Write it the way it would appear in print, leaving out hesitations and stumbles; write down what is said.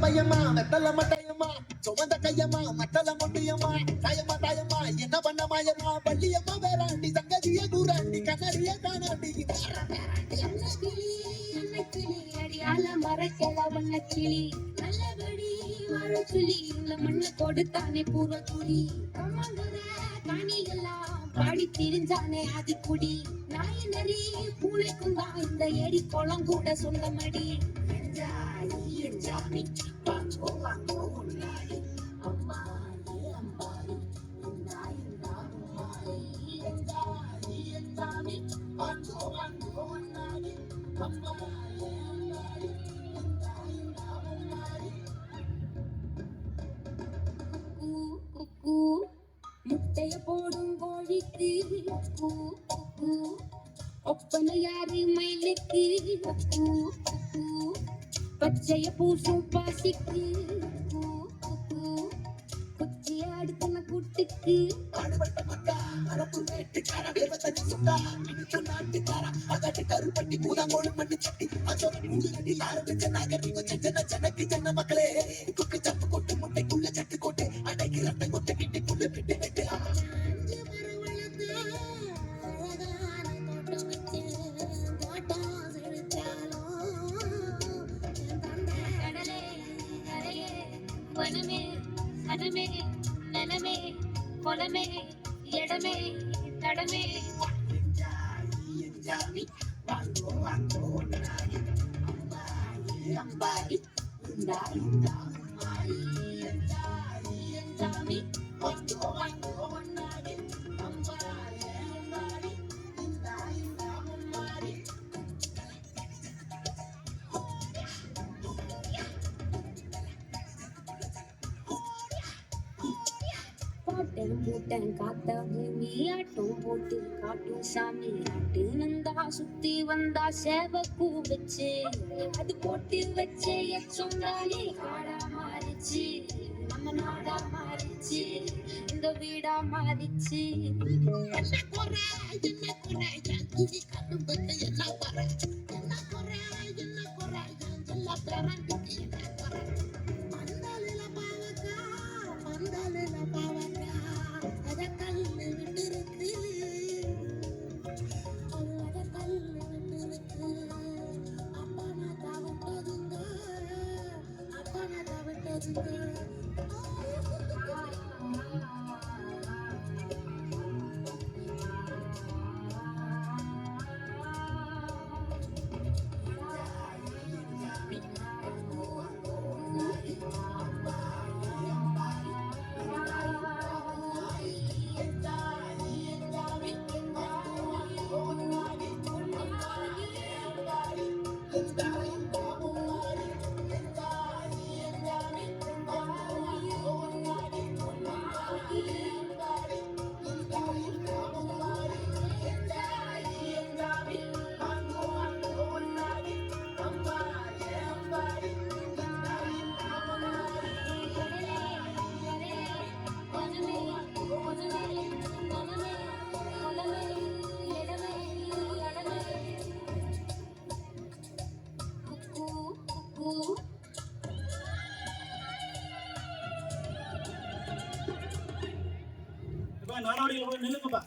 பையமா மெத்தல மட்டையம்மா சுமந்த கையம்மா மத்தல மொட்டியம்மா தாயம்மா தாயம்மா என்ன பண்ண மாயம்மா பள்ளியம்மா வேறாண்டி சங்கதிய கூறாண்டி கண்ணடிய காணாண்டி அடியால மரக்கல வண்ண கிளி நல்லபடி வாழ சொல்லி இந்த மண்ணு கொடுத்தானே பூர்வ குடி காணிகள்லாம் பாடி திரிஞ்சானே அது குடி நாய் நரி பூனைக்கும் தான் இந்த எடி குளம் கூட சொந்தமடி முட்டைய போடும் கோழிக்கு ஒப்பனை யாரு மயிலுக்கு பச்சைய பூசும் பாசிக்கு குச்சிய அடுத்தன கூட்டுக்கு மக்களே சப்பு கொட்டு முட்டைக்குள்ள சட்டு கொட்டு அடைக்கு ரத்த கொட்டை கிட்டி புல்லு பிட்டு விட்டு வனமே சனமே நனமே கொலமே இடமே தடமே அம்பாடி மூட்டன் காத்த பூமி ஆட்டம் போட்டு காட்டும் சாமி ஆட்டு நந்தா சுத்தி வந்தா சேவ பூ வச்சு அது போட்டு வச்சே சொன்னாலே காடா மாறிச்சு நம்ம நாடா மாறிச்சு இந்த வீடா மாறிச்சு என்ன குறை எல்லாம் வர என்ன குறை எல்லாம் பிறந்துக்கு என்ன குறை மந்தாலில பாவக்கா அத கல்லு விட்டுருக்கு அத கல்லு விட்டுருக்கு அப்பா நான் தவிட்டதுங்க நாடோடிகள் நில்லுங்கப்பா.